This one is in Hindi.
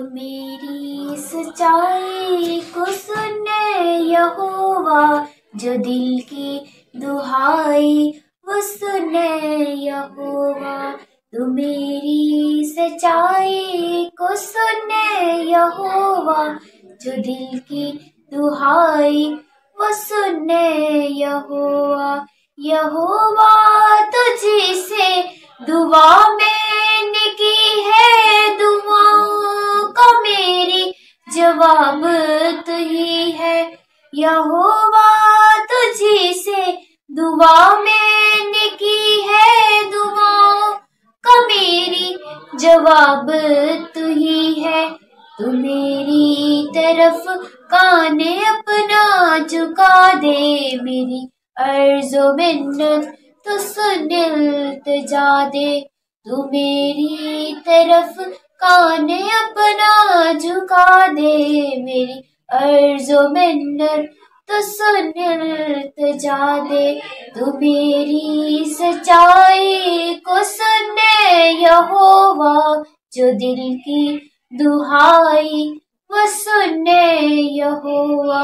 मेरी सच्चाई को सुने यहोवा, जो दिल की दुहाई वो सुने यहोवा। तू मेरी सच्चाई को सुने यहोवा, जो दिल की दुहाई वो सुने यहोवा। यहोवा तुझी से दुआ मैंने की है, दुआओं का मेरी जवाब तू ही है। यहोवा तुझी से दुआ मैंने की है, दुआओं का मेरी जवाब तू ही है। तू मेरी तरफ कान अपना झुका दे, मेरी अर्ज़ो मिन्नत तो सुन इल्तिजा दे। तू मेरी तरफ कान अपना झुका दे, मेरी अर्ज़ो मिन्नत तो सुन इल्तिजा दे। तू मेरी सच्चाई को सुने यहोवा, जो दिल की दुहाई वो सुने यहोवा।